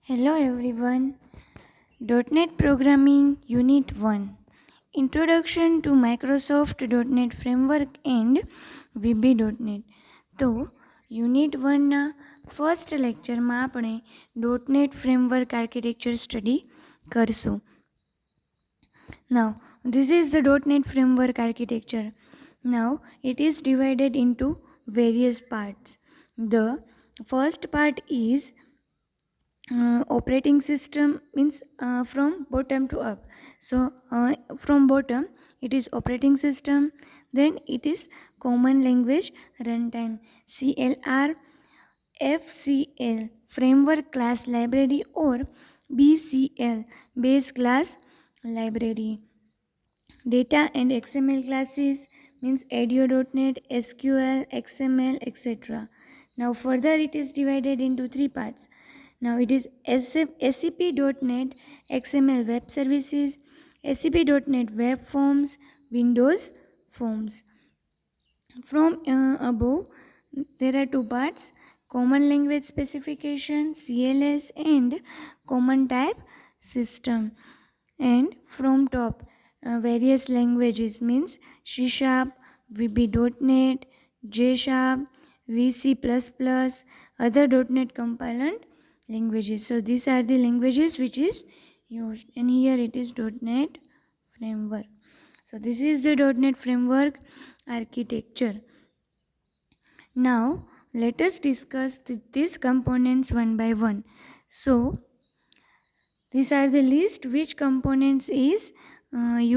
Hello everyone. .NET Programming Unit 1 Introduction to Microsoft .NET Framework and VB.NET. તો unit 1ના first લેક્ચરમાં આપણે .NET framework architecture study કરશું. Now, this is the .NET framework architecture. Now, it is divided into various parts. The first part is operating system, means from bottom to up. So from bottom it is operating system, then it is common language runtime, CLR, FCL framework class library, or BCL base class library. Data and XML classes means ADO.NET, SQL, XML, etc. Now further it is divided into three parts. Now it is SCP.NET XML Web Services, SCP.NET Web Forms, Windows Forms. From above, there are two parts: Common Language Specification (CLS) and Common Type System. And from top, various languages means C#, VB.NET, J#, VC++, other .NET compilant languages. So these are the languages which is used, and here it is .NET framework. So this is the .NET framework architecture. Now let us discuss these components one by one. So these are the list which components is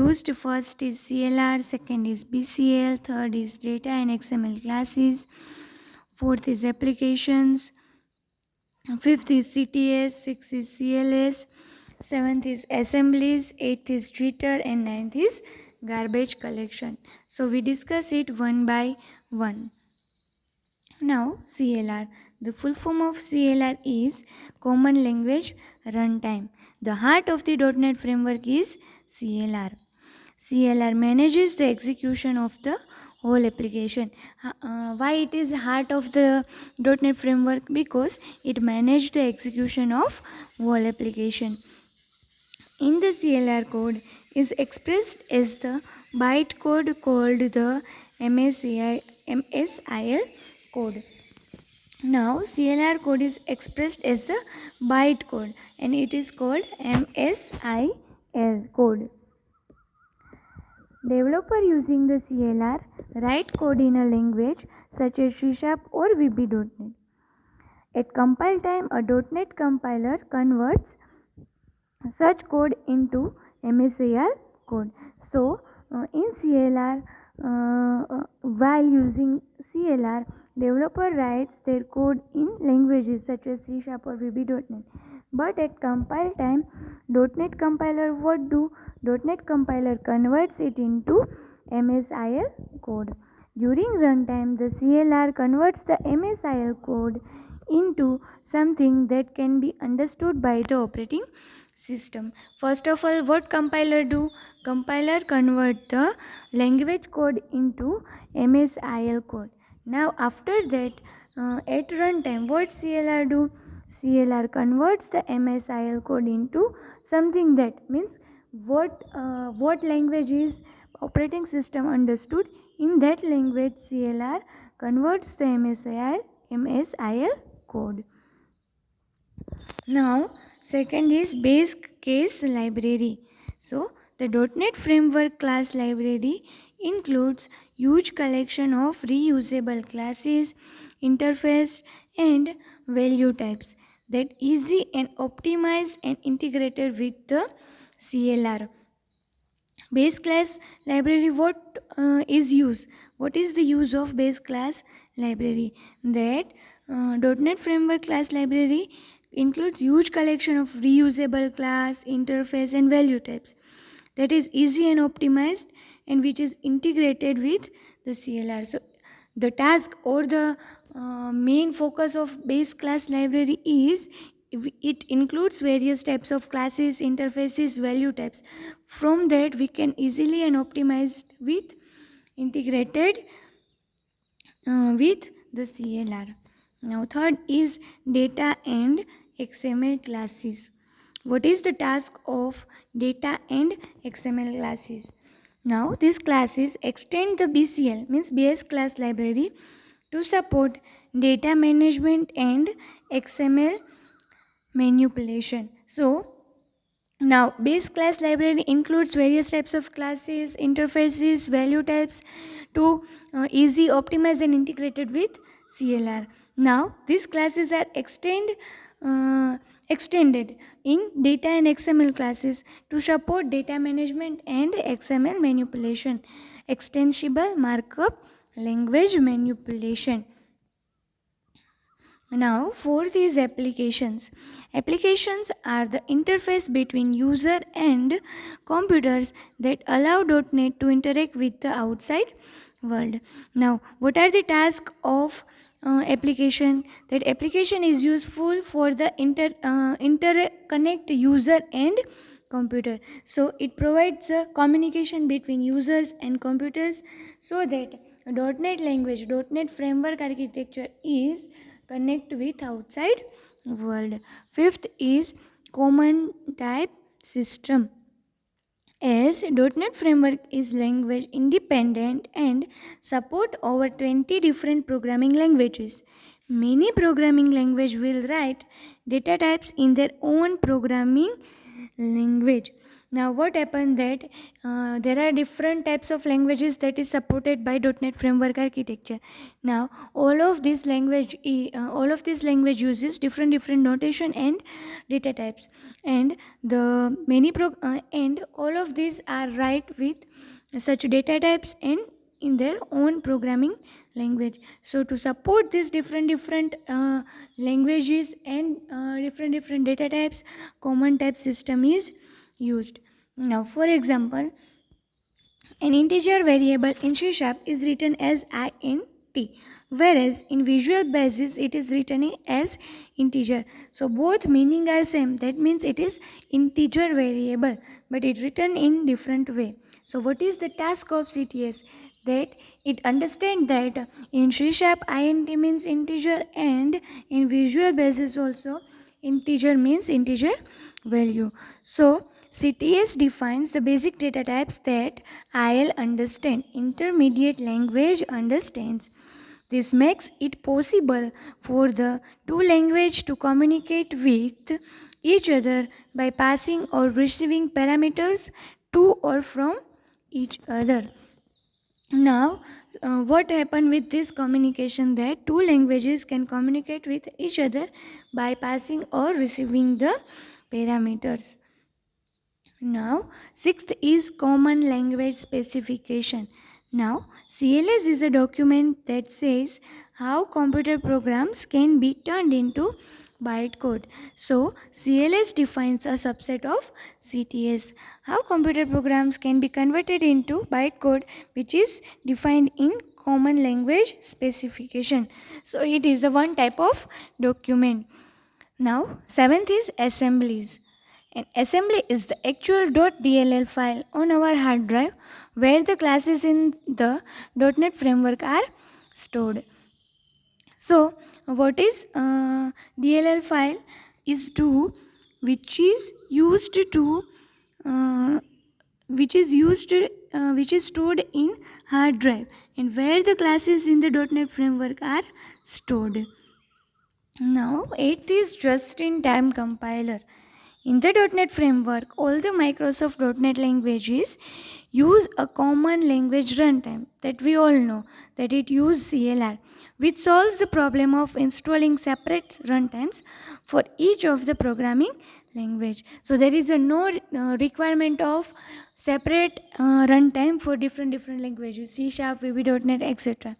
used. First is CLR, second is BCL, third is data and XML classes, fourth is applications, fifth is CTS, sixth is CLS, seventh is assemblies, eighth is jitter, and ninth is garbage collection. So we discuss it one by one. Now CLR. The full form of CLR is Common Language Runtime. The heart of the .NET framework is CLR. CLR manages the execution of the whole application. Why it is heart of the .NET framework? Because it manages the execution of whole application. In the CLR code is expressed as the bytecode called the MSIL code. Now CLR code is expressed as the bytecode and it is called MSIL code. Developer using the CLR write code in a language such as C# or VB.NET. At compile time, a .NET compiler converts such code into MSIL code. So in CLR, while using CLR, developer writes their code in languages such as C# or VB.NET. But at compile time, .NET compiler what do? .NET compiler converts it into MSIL code. During runtime, the CLR converts the MSIL code into something that can be understood by the operating system. First of all, what compiler do? Compiler convert the language code into MSIL code. Now after that, at runtime, what CLR do? CLR converts the MSIL code into something that means what language is operating system understood. In that language, CLR converts the MSIL code. Now second is base case library. So the .NET framework class library includes huge collection of reusable classes, interface, and value types that easy and optimized and integrated with the CLR. Base class library, what is use? What is the use of base class library? That .NET framework class library includes huge collection of reusable class, interface, and value types that is easy and optimized and which is integrated with the CLR. So the task or the main focus of base class library is it includes various types of classes, interfaces, value types. From that we can easily and optimized with integrated with the CLR. Now third is data and XML classes. What is the task of data and XML classes? Now, these classes extend the BCL, means base class library, to support data management and XML manipulation. So, now base class library includes various types of classes, interfaces, value types to easy optimize and integrated with CLR. Now these classes are extended in data and XML classes to support data management and XML manipulation, extensible markup language manipulation. Now, fourth is applications. Applications are the interface between user and computers that allow .NET to interact with the outside world. Now, what are the tasks of application? That application is useful for the interconnect user and computer. So, it provides a communication between users and computers so that .NET language, .NET framework architecture is connect with outside world. Fifth is common type system. As .NET framework is language independent and support over 20 different programming languages. Many programming language will write data types in their own programming language. Now what happened that there are different types of languages that is supported by .NET framework architecture. Now all of this language uses different notation and data types, and the many and all of these are write with such data types and in their own programming language. So to support these different languages and different data types, common type system is used. Now for example, an integer variable in C# is written as int, whereas in Visual Basic it is written as integer. So both meaning are same. That means it is integer variable, but it written in different way. So what is the task of CTS? That it understand that in C# int means integer, and in Visual Basic also integer means integer value. So CTS defines the basic data types that IL understand, intermediate language understands. This makes it possible for the two languages to communicate with each other by passing or receiving parameters to or from each other. Now, what happened with this communication? That two languages can communicate with each other by passing or receiving the parameters. Now, sixth is Common Language Specification. Now, CLS is a document that says how computer programs can be turned into bytecode. So, CLS defines a subset of CTS. How computer programs can be converted into bytecode, which is defined in Common Language Specification. So, it is a one type of document. Now, seventh is assemblies. An assembly is the actual .dll file on our hard drive where the classes in the .NET framework are stored. So, what is DLL file? Is to which is used to which is stored in hard drive, and where the classes in the .NET framework are stored. Now, eighth is just-in-time compiler. In the .NET framework, all the Microsoft .NET languages use a common language runtime that we all know, that it uses CLR, which solves the problem of installing separate runtimes for each of the programming language. So there is no requirement of separate runtime for different languages, C#, VB.NET, etc.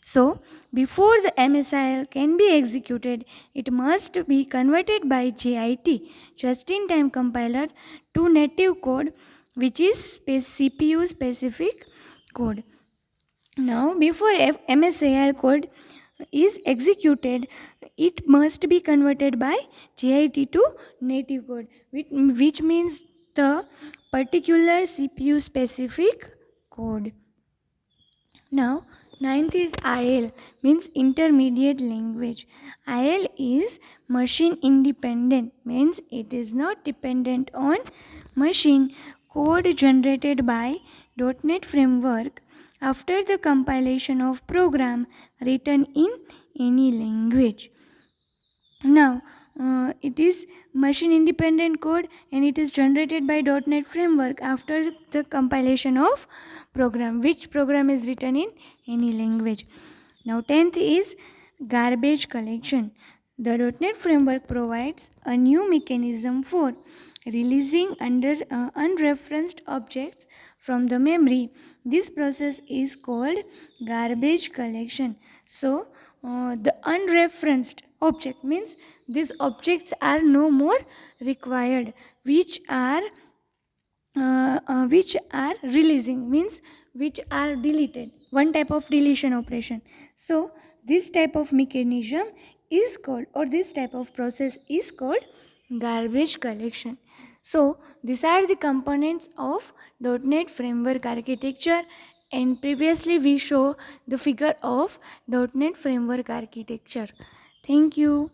So, before the MSIL can be executed, it must be converted by JIT, just-in-time compiler, to native code, which is CPU specific code. Now, before MSIL code is executed, it must be converted by JIT to native code, which means the particular CPU specific code. Now, Ninth is IL, means intermediate language. IL is machine independent, means it is not dependent on machine. Code generated by .NET Framework after the compilation of program written in any language. Now, it is machine independent code and it is generated by .NET Framework after the compilation of program, which program is written in any language. Now, 10th is garbage collection. The .NET Framework provides a new mechanism for releasing unreferenced objects from the memory. This process is called garbage collection. So, the unreferenced object means these objects are no more required, which are releasing, means which are deleted, one type of deletion operation. So this type of mechanism is called, or this type of process is called garbage collection. So these are the components of .NET Framework architecture, and previously we show the figure of .NET Framework architecture. Thank you.